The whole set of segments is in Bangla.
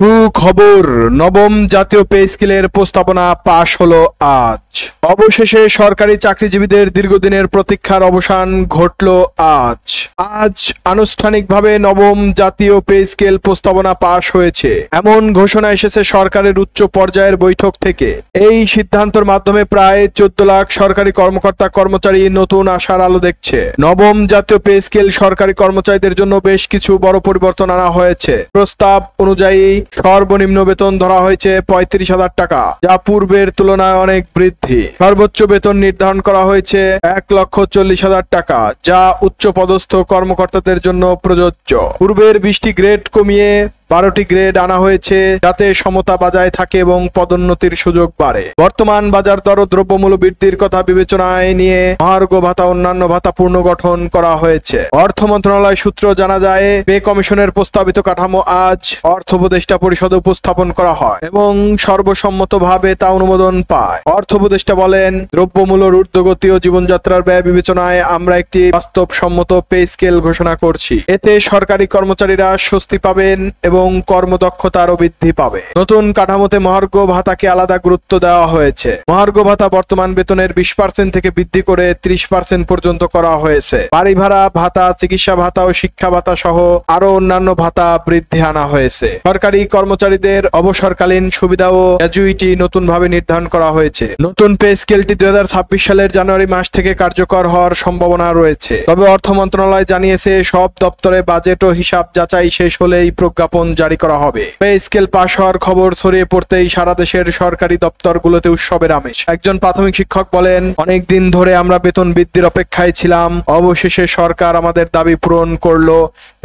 সুখবর, নবম জাতীয় পে স্কেলের প্রস্তাবনা পাশ হলো আজ। অবশেষে সরকারি চাকরিজীবীদের দীর্ঘদিনের প্রতীক্ষার অবসান ঘটল আজ। আনুষ্ঠানিকভাবে নবম জাতীয় পে স্কেল প্রস্তাবনা পাশ হয়েছে, এমন ঘোষণা এসেছে সরকারের উচ্চ পর্যায়ের বৈঠক থেকে। এই সিদ্ধান্তের মাধ্যমে প্রায় 14 লাখ সরকারি কর্মকর্তা কর্মচারী নতুন আশার আলো দেখছে। নবম জাতীয় পে স্কেল সরকারি কর্মচারীদের জন্য বেশ কিছু বড় পরিবর্তন আনা হয়েছে। প্রস্তাব অনুযায়ী সর্বনিম্ন বেতন ধরা হয়েছে 35,000 টাকা, যা পূর্বের তুলনায় অনেক বৃদ্ধি। সর্বোচ্চ বেতন নির্ধারণ করা হয়েছে 1,40,000 টাকা, যা উচ্চ পদস্থ কর্মকর্তাদের জন্য প্রযোজ্য। পূর্বের 20টি গ্রেড কমিয়ে 12টি গ্রেড আনা হয়েছে, যাতে সমতা বজায় থাকে এবং পদোন্নতির সুযোগ বাড়ে। বর্তমান বাজার দর ও দ্রব্যমূল্য বৃদ্ধির কথা বিবেচনায় নিয়ে মহার্ঘ ভাতা অন্যান্য ভাতা পুনর্গঠন করা হয়েছে। অর্থ মন্ত্রণালয় সূত্র জানা যায়, পে কমিশনের প্রস্তাবিত কাঠামো আজ অর্থ উপদেষ্টা পরিষদে উপস্থাপন করা হয় এবং সর্বসম্মতভাবে তা অনুমোদন পায়। অর্থ উপদেষ্টা বলেন, দ্রব্যমূল্যের ঊর্ধ্বগতি ও জীবনযাত্রার ব্যয় বিবেচনায় আমরা একটি বাস্তবসম্মত পে স্কেল ঘোষণা করছি। এতে সরকারি কর্মচারীরা স্বস্তি পাবেন এবং কর্মদক্ষতা আরও বৃদ্ধি পাবে। নতুন কাঠামোতে মহার্ঘ ভাতাকে আলাদা গুরুত্ব দেওয়া হয়েছে। মহার্ঘ ভাতা বর্তমান বেতনের 20% থেকে বৃদ্ধি করে 30% পর্যন্ত করা হয়েছে। বাড়ি ভাড়া ভাতা, চিকিৎসা ভাতা ও শিক্ষা ভাতা সহ আরো অন্যান্য ভাতা বৃদ্ধি আনা হয়েছে। সরকারি কর্মচারীদের অবসরকালীন সুবিধা ও গ্র্যাচুইটি নতুনভাবে নির্ধারণ করা হয়েছে। নতুন পে স্কেলটি 2026 সালের জানুয়ারি মাস থেকে কার্যকর হওয়ার সম্ভাবনা রয়েছে। তবে অর্থ মন্ত্রণালয় জানিয়েছে, সব দপ্তরে বাজেট ও হিসাব যাচাই শেষ হলেই প্রজ্ঞাপন জারি করা হবে। পে স্কেল পাশ হওয়ার খবর ছড়িয়ে পড়তেই সারা দেশের সরকারি দপ্তরগুলোতে উৎসবের আমেজ। একজন প্রাথমিক শিক্ষক বলেন, অনেক দিন ধরে আমরা বেতন বৃদ্ধির অপেক্ষায় ছিলাম, অবশেষে সরকার আমাদের দাবি পূরণ করলো,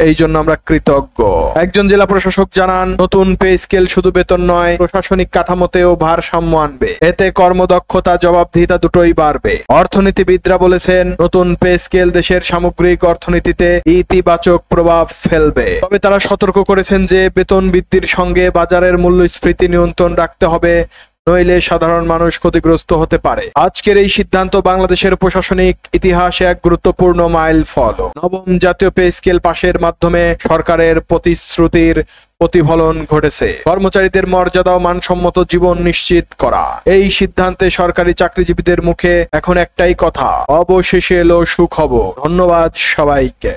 এই জন্য আমরা কৃতজ্ঞ। একজন জেলা প্রশাসক জানান, নতুন পে স্কেল শুধু বেতন নয়, প্রশাসনিক কাঠামোতেও ভারসাম্য আনবে। এতে কর্মদক্ষতা, জবাবদিহিতা দুটোই বাড়বে। অর্থনীতিবিদরা বলেছেন, নতুন পে স্কেল দেশের সামগ্রিক অর্থনীতিতে ইতিবাচক প্রভাব ফেলবে। তবে তারা সতর্ক করেছেন যে বেতন বৃদ্ধির সঙ্গে বাজারের মূল্যস্ফীতি নিয়ন্ত্রণ রাখতে হবে, নইলে সাধারণ মানুষ ক্ষতিগ্রস্ত হতে পারে। আজকের এই সিদ্ধান্ত বাংলাদেশের প্রশাসনিক ইতিহাসে এক গুরুত্বপূর্ণ মাইলফলক। নবম জাতীয় পে স্কেল পাশের মাধ্যমে সরকারের প্রতিশ্রুতির প্রতিফলন ঘটেছে। কর্মচারীদের মর্যাদা ও মানসম্মত জীবন নিশ্চিত করা। এই সিদ্ধান্তে সরকারি চাকরিজীবীদের মুখে এখন একটাই কথা, অবশেষে এলো সুখবর। ধন্যবাদ সবাইকে।